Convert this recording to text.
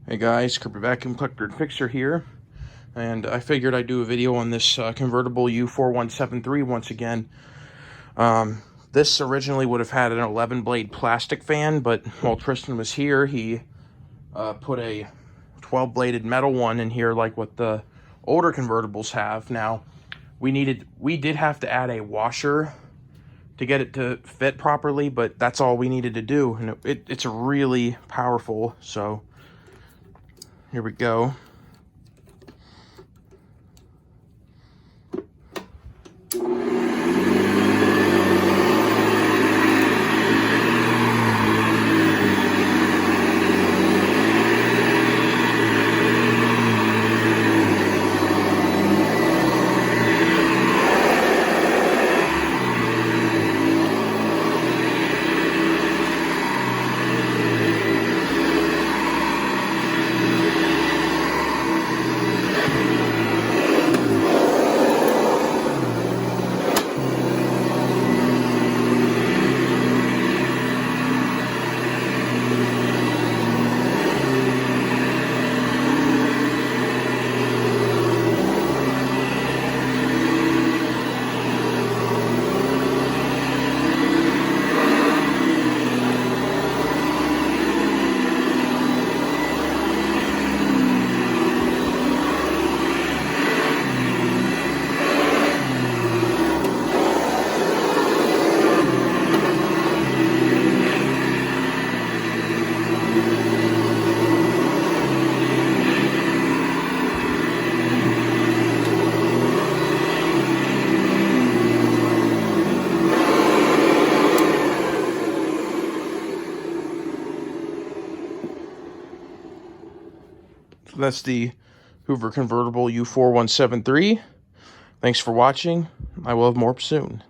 Hey guys, Kirby Vacuum Collector and Fixer here, and I figured I'd do a video on this convertible U4173 once again. This originally would have had an 11 blade plastic fan, but while Tristan was here, he put a 12 bladed metal one in here like what the older convertibles have. Now, we did have to add a washer to get it to fit properly, but that's all we needed to do, and it's really powerful. So here we go. So that's the Hoover Convertible U4173. Thanks for watching. I will have more soon.